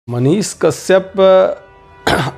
मनीष कश्यप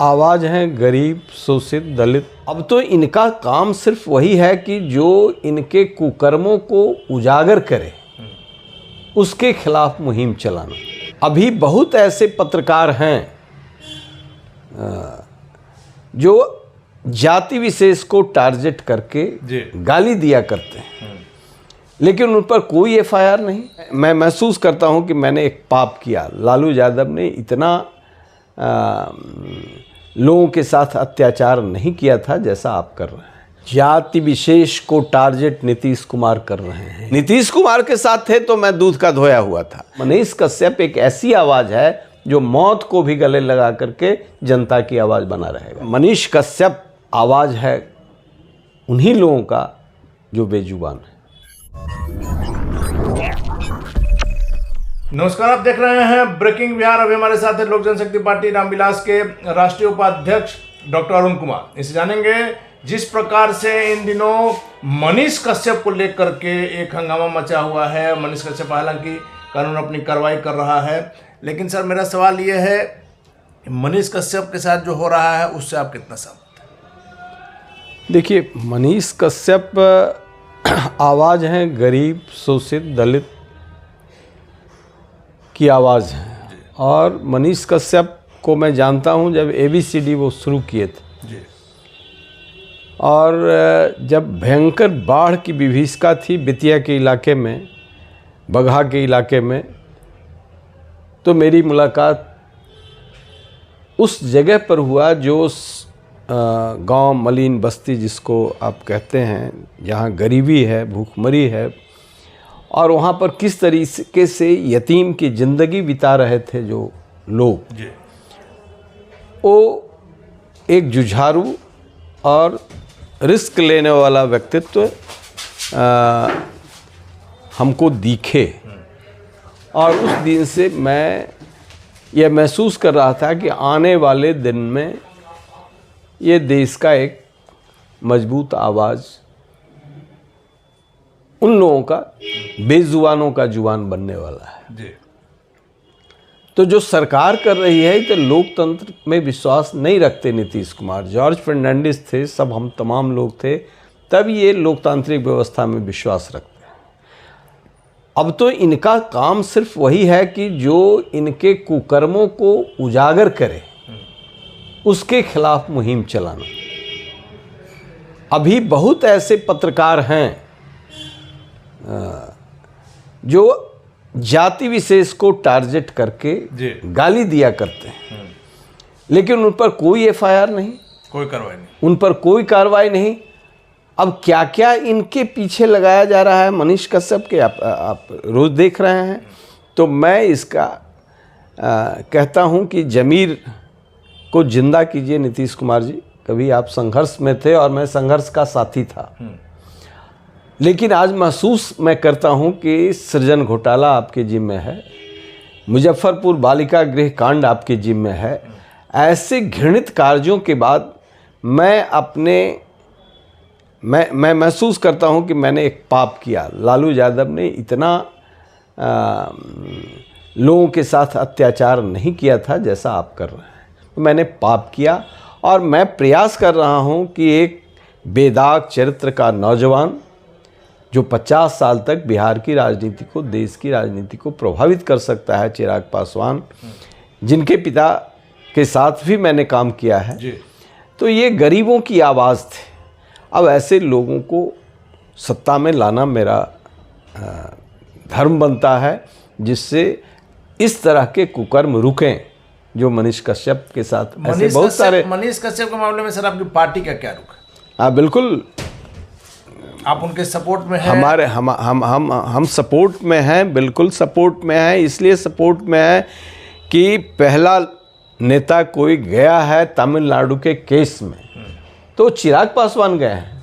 आवाज़ हैं गरीब, शोषित, दलित। अब तो इनका काम सिर्फ वही है कि जो इनके कुकर्मों को उजागर करे, उसके खिलाफ मुहिम चलाना। अभी बहुत ऐसे पत्रकार हैं जो जाति विशेष को टारगेट करके गाली दिया करते हैं, लेकिन उन पर कोई एफआईआर नहीं। मैं महसूस करता हूं कि मैंने एक पाप किया। लालू यादव ने इतना लोगों के साथ अत्याचार नहीं किया था जैसा आप कर रहे हैं। जाति विशेष को टारगेट नीतीश कुमार कर रहे हैं। नीतीश कुमार के साथ थे तो मैं दूध का धोया हुआ था। मनीष कश्यप एक ऐसी आवाज़ है जो मौत को भी गले लगा करके जनता की आवाज़ बना रहेगा। मनीष कश्यप आवाज़ है उन्हीं लोगों का जो बेजुबान है। नमस्कार, आप देख रहे हैं ब्रेकिंग बिहार। अभी हमारे साथ है लोक जनशक्ति पार्टी रामविलास के राष्ट्रीय उपाध्यक्ष डॉक्टर अरुण कुमार। इसे जानेंगे जिस प्रकार से इन दिनों मनीष कश्यप को लेकर के एक हंगामा मचा हुआ है। मनीष कश्यप हालांकि कानून अपनी कार्रवाई कर रहा है, लेकिन सर मेरा सवाल ये है, मनीष कश्यप के साथ जो हो रहा है उससे आप कितना सहमत हैं? देखिए, मनीष कश्यप आवाज़ हैं गरीब, शोषित, दलित की आवाज़ है। और मनीष कश्यप को मैं जानता हूं जब ABCD वो शुरू किए थे जी। और जब भयंकर बाढ़ की विभीषिका थी बेतिया के इलाके में, बगहा के इलाके में, तो मेरी मुलाकात उस जगह पर हुआ जो गांव मलिन बस्ती जिसको आप कहते हैं, जहां गरीबी है, भूखमरी है, और वहाँ पर किस तरीके से यतीम की ज़िंदगी बिता रहे थे जो लोग। वो एक जुझारू और रिस्क लेने वाला व्यक्तित्व हमको दिखे। और उस दिन से मैं यह महसूस कर रहा था कि आने वाले दिन में ये देश का एक मजबूत आवाज़ उन लोगों का, बेजुबानों का जुबान बनने वाला है जी। तो जो सरकार कर रही है तो लोकतंत्र में विश्वास नहीं रखते नीतीश कुमार। जॉर्ज फर्नांडिस थे, सब हम तमाम लोग थे, तब ये लोकतांत्रिक व्यवस्था में विश्वास रखते हैं। अब तो इनका काम सिर्फ वही है कि जो इनके कुकर्मों को उजागर करे, उसके खिलाफ मुहिम चलाना। अभी बहुत ऐसे पत्रकार हैं जो जाति विशेष को टारगेट करके गाली दिया करते हैं, लेकिन उन पर कोई एफआईआर नहीं, कोई कार्रवाई नहीं, उन पर कोई कार्रवाई नहीं। अब क्या क्या इनके पीछे लगाया जा रहा है मनीष कश्यप के, आप रोज देख रहे हैं। तो मैं इसका कहता हूं कि जमीर को जिंदा कीजिए नीतीश कुमार जी। कभी आप संघर्ष में थे और मैं संघर्ष का साथी था, लेकिन आज महसूस मैं करता हूं कि सृजन घोटाला आपके जिम्मे है, मुजफ्फरपुर बालिका गृह कांड आपके जिम्मे है। ऐसे घृणित कार्यों के बाद मैं महसूस करता हूं कि मैंने एक पाप किया। लालू यादव ने इतना लोगों के साथ अत्याचार नहीं किया था जैसा आप कर रहे हैं। तो मैंने पाप किया और मैं प्रयास कर रहा हूं कि एक बेदाग चरित्र का नौजवान जो 50 साल तक बिहार की राजनीति को, देश की राजनीति को प्रभावित कर सकता है, चिराग पासवान, जिनके पिता के साथ भी मैंने काम किया है जी। तो ये गरीबों की आवाज़ थे। अब ऐसे लोगों को सत्ता में लाना मेरा धर्म बनता है, जिससे इस तरह के कुकर्म रुकें जो मनीष कश्यप के साथ ऐसे बहुत सारे। मनीष कश्यप के मामले में सर आपकी पार्टी का क्या रुख है? हाँ, बिल्कुल, आप उनके सपोर्ट में हैं? हमारे हम सपोर्ट में हैं, बिल्कुल सपोर्ट में हैं। इसलिए सपोर्ट में है कि पहला नेता कोई गया है तमिलनाडु के केस में, तो चिराग पासवान गए हैं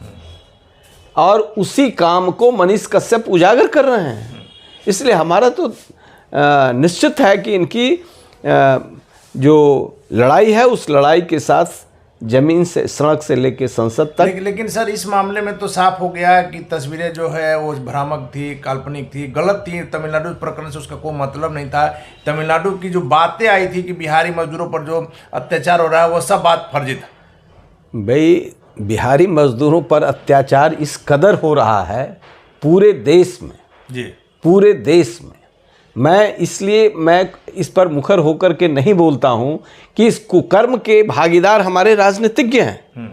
और उसी काम को मनीष कश्यप उजागर कर रहे हैं। इसलिए हमारा तो निश्चित है कि इनकी जो लड़ाई है उस लड़ाई के साथ जमीन से, सड़क से लेके संसद तक। लेकिन सर इस मामले में तो साफ हो गया कि तस्वीरें जो है वो भ्रामक थी, काल्पनिक थी, गलत थी। तमिलनाडु प्रकरण से उसका कोई मतलब नहीं था। तमिलनाडु की जो बातें आई थी कि बिहारी मजदूरों पर जो अत्याचार हो रहा है वो सब बात फर्जी था। भाई बिहारी मजदूरों पर अत्याचार इस कदर हो रहा है पूरे देश में जी, पूरे देश में। मैं इस पर मुखर होकर के नहीं बोलता हूं कि इस कुकर्म के भागीदार हमारे राजनीतिज्ञ हैं।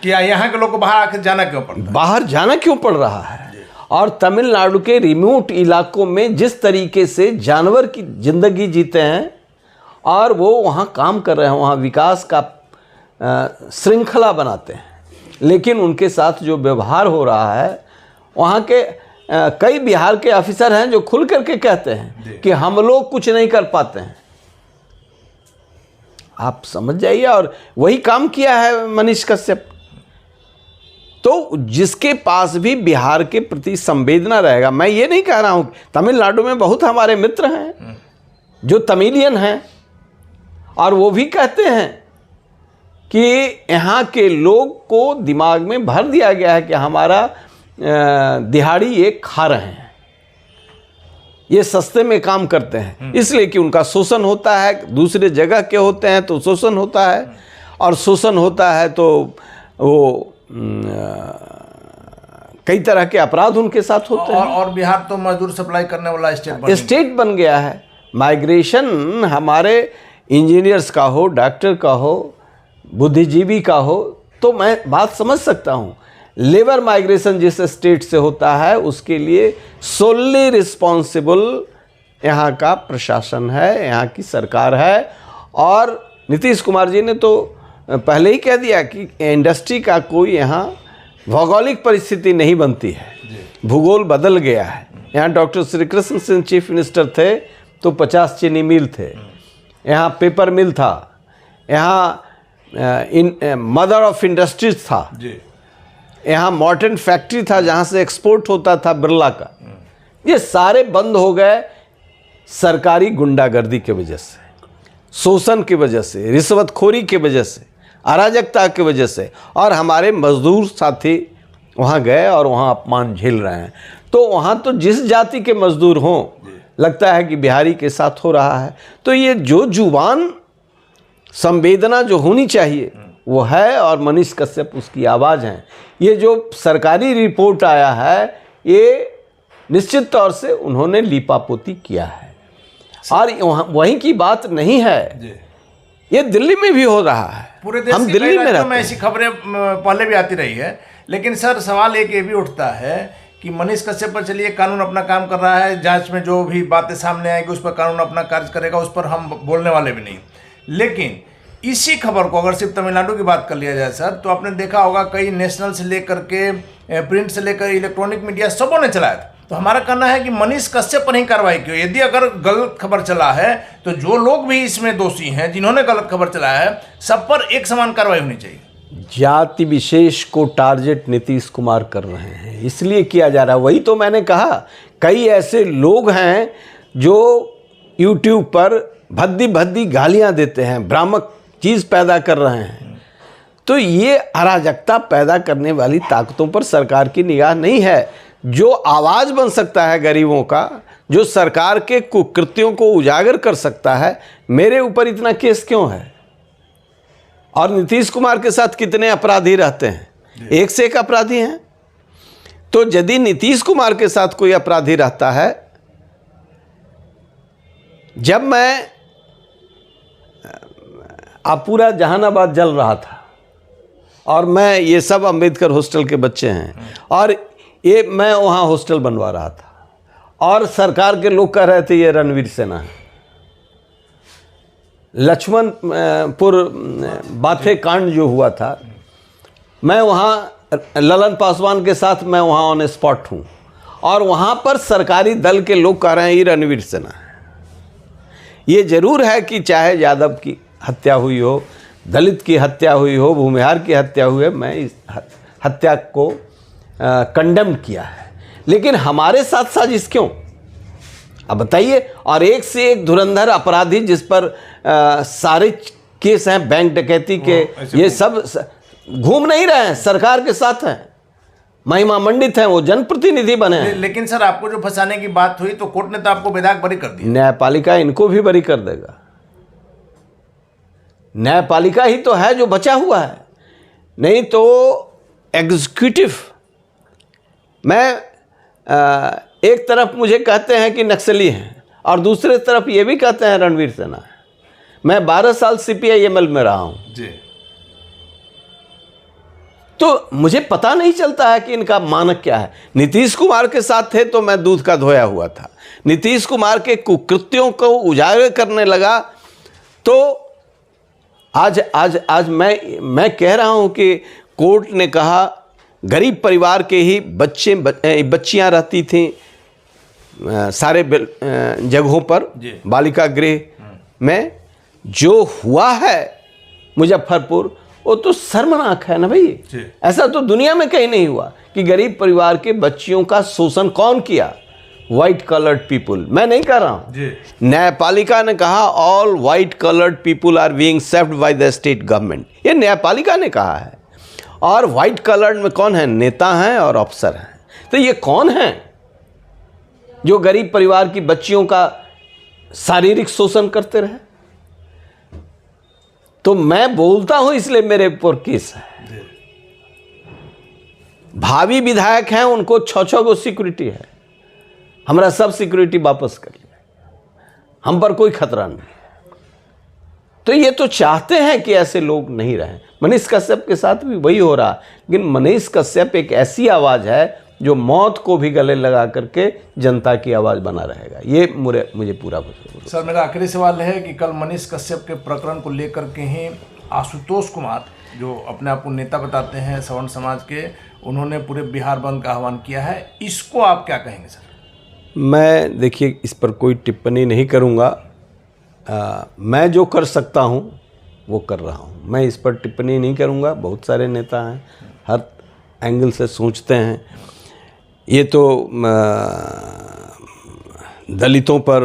कि यहाँ के लोग को बाहर जाना क्यों पड़ रहा है? बाहर जाना क्यों पड़ रहा है? और तमिलनाडु के रिमोट इलाकों में जिस तरीके से जानवर की जिंदगी जीते हैं और वो वहाँ काम कर रहे हैं, वहाँ विकास का श्रृंखला बनाते हैं, लेकिन उनके साथ जो व्यवहार हो रहा है, वहाँ के कई बिहार के ऑफिसर हैं जो खुल करके कहते हैं कि हम लोग कुछ नहीं कर पाते हैं। आप समझ जाइए। और वही काम किया है मनीष कश्यप। तो जिसके पास भी बिहार के प्रति संवेदना रहेगा, मैं ये नहीं कह रहा हूं, तमिलनाडु में बहुत हमारे मित्र हैं जो तमिलियन हैं और वो भी कहते हैं कि यहाँ के लोग को दिमाग में भर दिया गया है कि हमारा दिहाड़ी ये खा रहे हैं, ये सस्ते में काम करते हैं, इसलिए कि उनका शोषण होता है। दूसरे जगह के होते हैं तो शोषण होता है, और शोषण होता है तो वो कई तरह के अपराध उनके साथ होते हैं। और बिहार तो मजदूर सप्लाई करने वाला स्टेट बन गया है। माइग्रेशन हमारे इंजीनियर्स का हो, डॉक्टर का हो, बुद्धिजीवी का हो, तो मैं बात समझ सकता हूँ। लेबर माइग्रेशन जिस स्टेट से होता है उसके लिए सोलली रिस्पॉन्सिबल यहाँ का प्रशासन है, यहाँ की सरकार है। और नीतीश कुमार जी ने तो पहले ही कह दिया कि इंडस्ट्री का कोई यहाँ भौगोलिक परिस्थिति नहीं बनती है, भूगोल बदल गया है। यहाँ doctor Shri Krishna Singh chief minister थे तो 50 चीनी मिल थे, यहाँ पेपर मिल था, यहाँ मदर ऑफ इंडस्ट्रीज था, यहाँ मॉर्टन फैक्ट्री था जहाँ से एक्सपोर्ट होता था बिरला का। ये सारे बंद हो गए सरकारी गुंडागर्दी की वजह से, शोषण की वजह से, रिश्वतखोरी की वजह से, अराजकता की वजह से। और हमारे मजदूर साथी वहाँ गए और वहाँ अपमान झेल रहे हैं। तो वहाँ तो जिस जाति के मजदूर हों, लगता है कि बिहारी के साथ हो रहा है। तो ये जो जुबान संवेदना जो होनी चाहिए वो है, और मनीष कश्यप उसकी आवाज़ हैं। ये जो सरकारी रिपोर्ट आया है ये निश्चित तौर से उन्होंने लीपापोती किया है, और वहीं की बात नहीं है, ये दिल्ली में भी हो रहा है। पूरे देश हम दिल्ली में ऐसी खबरें पहले भी आती रही है। लेकिन सर सवाल एक ये भी उठता है कि मनीष कश्यप पर चलिए कानून अपना काम कर रहा है, जांच में जो भी बातें सामने आएगी उस पर कानून अपना कार्य करेगा, उस पर हम बोलने वाले भी नहीं। लेकिन इसी खबर को अगर सिर्फ तमिलनाडु की बात कर लिया जाए सर, तो आपने देखा होगा कई नेशनल से लेकर के प्रिंट से लेकर इलेक्ट्रॉनिक मीडिया सबों ने चलाया था। तो हमारा कहना है कि मनीष कश्यप पर ही कार्रवाई क्यों? यदि अगर गलत खबर चला है तो जो लोग भी इसमें दोषी हैं, जिन्होंने गलत खबर चलाया है, सब पर एक समान कार्रवाई होनी चाहिए। जाति विशेष को टारगेट नीतीश कुमार कर रहे हैं, इसलिए किया जा रहा है। वही तो मैंने कहा, कई ऐसे लोग हैं जो यूट्यूब पर भद्दी भद्दी गालियां देते हैं, भ्रामक चीज़ पैदा कर रहे हैं। तो ये अराजकता पैदा करने वाली ताकतों पर सरकार की निगाह नहीं है। जो आवाज़ बन सकता है गरीबों का, जो सरकार के कुकृत्यों को उजागर कर सकता है, मेरे ऊपर इतना केस क्यों है? और नीतीश कुमार के साथ कितने अपराधी रहते हैं, एक से एक अपराधी हैं। तो यदि नीतीश कुमार के साथ कोई अपराधी रहता है, जब मैं पूरा जहानाबाद जल रहा था और मैं, ये सब अंबेडकर हॉस्टल के बच्चे हैं, और ये मैं वहाँ हॉस्टल बनवा रहा था, और सरकार के लोग कह रहे थे ये रणवीर सेना है। लक्ष्मणपुर बाथे कांड जो हुआ था, मैं वहाँ ललन पासवान के साथ मैं वहाँ ऑन स्पॉट हूँ, और वहाँ पर सरकारी दल के लोग कह रहे हैं ये रणवीर सेना है। ये जरूर है कि चाहे यादव की हत्या हुई हो, दलित की हत्या हुई हो, भूमिहार की हत्या हुई है, मैं इस हत्या को कंडेम किया है, लेकिन हमारे साथ साजिश क्यों? अब बताइए। और एक से एक धुरंधर अपराधी जिस पर सारे केस हैं बैंक डकैती के, ये सब घूम नहीं रहे हैं, सरकार के साथ हैं, महिमा मंडित हैं, वो जनप्रतिनिधि बने हैं। लेकिन सर आपको जो फंसाने की बात हुई तो कोर्ट ने तो आपको बेदाग बरी कर दिया। न्यायपालिका इनको भी बरी कर देगा। न्यायपालिका ही तो है जो बचा हुआ है, नहीं तो एग्जीक्यूटिव में एक तरफ मुझे कहते हैं कि नक्सली हैं और दूसरे तरफ ये भी कहते हैं रणवीर सेना है। मैं 12 साल CPI-ML में रहा हूं जी, तो मुझे पता नहीं चलता है कि इनका मानक क्या है। नीतीश कुमार के साथ थे तो मैं दूध का धोया हुआ था, नीतीश कुमार के कुकृत्यों को उजागर करने लगा तो आज मैं कह रहा हूं कि कोर्ट ने कहा गरीब परिवार के ही बच्चियां रहती थीं सारे जगहों पर, बालिका गृह में जो हुआ है मुजफ्फरपुर, वो तो शर्मनाक है ना भाई। ऐसा तो दुनिया में कहीं नहीं हुआ कि गरीब परिवार के बच्चियों का शोषण कौन किया? White coloured people. मैं नहीं कह रहा हूं, न्यायपालिका ने कहा all white coloured people are being served by the state government, ये न्यायपालिका ने कहा है। और व्हाइट कलर्ड में कौन है? नेता हैं और अफसर हैं। तो ये कौन है जो गरीब परिवार की बच्चियों का शारीरिक शोषण करते रहे? तो मैं बोलता हूं इसलिए मेरे ऊपर केस है। भावी विधायक हैं, उनको 6 गो सिक्योरिटी है, हमारा सब सिक्योरिटी वापस कर लिया, हम पर कोई खतरा नहीं है। तो ये तो चाहते हैं कि ऐसे लोग नहीं रहें। मनीष कश्यप के साथ भी वही हो रहा, लेकिन मनीष कश्यप एक ऐसी आवाज़ है जो मौत को भी गले लगा करके जनता की आवाज़ बना रहेगा। ये मुझे पूरा भरोसा। सर मेरा आखिरी सवाल है कि कल मनीष कश्यप के प्रकरण को लेकर के ही आशुतोष कुमार, जो अपने आप को नेता बताते हैं सवर्ण समाज के, उन्होंने पूरे बिहार बंद का आह्वान किया है, इसको आप क्या कहेंगे सर? मैं देखिए इस पर कोई टिप्पणी नहीं करूँगा। मैं जो कर सकता हूँ वो कर रहा हूँ, मैं इस पर टिप्पणी नहीं करूँगा। बहुत सारे नेता हैं, हर एंगल से सोचते हैं। ये तो दलितों पर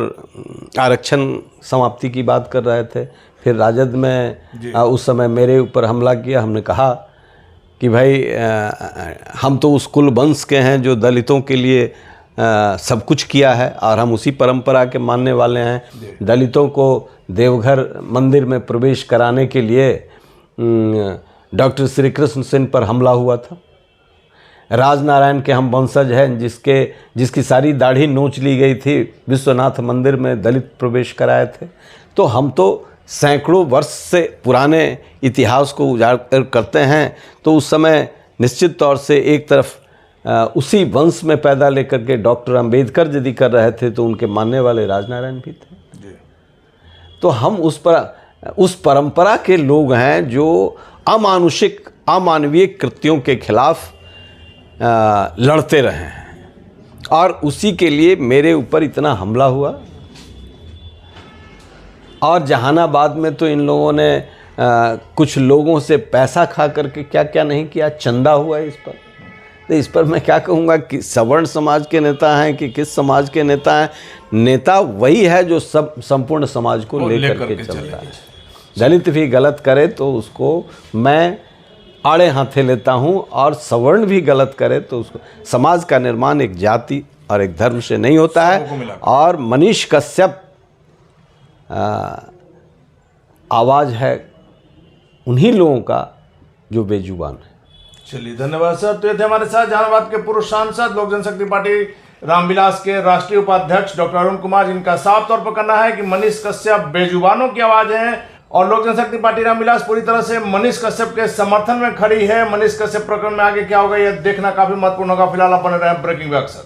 आरक्षण समाप्ति की बात कर रहे थे, फिर राजद में उस समय मेरे ऊपर हमला किया। हमने कहा कि भाई हम तो उस कुल वंश के हैं जो दलितों के लिए सब कुछ किया है और हम उसी परंपरा के मानने वाले हैं। दलितों को देवघर मंदिर में प्रवेश कराने के लिए डॉक्टर श्री कृष्ण सेन पर हमला हुआ था। राजनारायण के हम वंशज हैं जिसकी सारी दाढ़ी नोच ली गई थी, विश्वनाथ मंदिर में दलित प्रवेश कराए थे। तो हम तो सैकड़ों वर्ष से पुराने इतिहास को उजागर करते हैं। तो उस समय निश्चित तौर से एक तरफ उसी वंश में पैदा लेकर के डॉक्टर अंबेडकर यदि कर रहे थे तो उनके मानने वाले राजनारायण भी थे। तो हम उस परंपरा के लोग हैं जो अमानुषिक अमानवीय कृत्यों के खिलाफ लड़ते रहे हैं और उसी के लिए मेरे ऊपर इतना हमला हुआ। और जहानाबाद में तो इन लोगों ने कुछ लोगों से पैसा खा करके क्या क्या नहीं किया, चंदा हुआ है इस पर। तो इस पर मैं क्या कहूँगा कि सवर्ण समाज के नेता हैं कि किस समाज के नेता हैं? नेता वही है जो संपूर्ण समाज को लेकर के चलता है। दलित भी गलत करे तो उसको मैं आड़े हाथे लेता हूँ, और सवर्ण भी गलत करे तो उसको। समाज का निर्माण एक जाति और एक धर्म से नहीं होता है। और मनीष कश्यप आवाज़ है उन्हीं लोगों का जो बेजुबान है। चलिए धन्यवाद सर। तो ये थे हमारे साथ जहानाबाद के पूर्व सांसद लोक जनशक्ति पार्टी रामविलास के राष्ट्रीय उपाध्यक्ष डॉक्टर अरुण कुमार, जिनका साफ तौर पर कहना है कि मनीष कश्यप बेजुबानों की आवाज है और लोक जनशक्ति पार्टी रामविलास पूरी तरह से मनीष कश्यप के समर्थन में खड़ी है। मनीष कश्यप प्रकरण में आगे क्या होगा यह देखना काफी महत्वपूर्ण होगा। फिलहाल आप बने रहे ब्रेकिंग व्याख्या।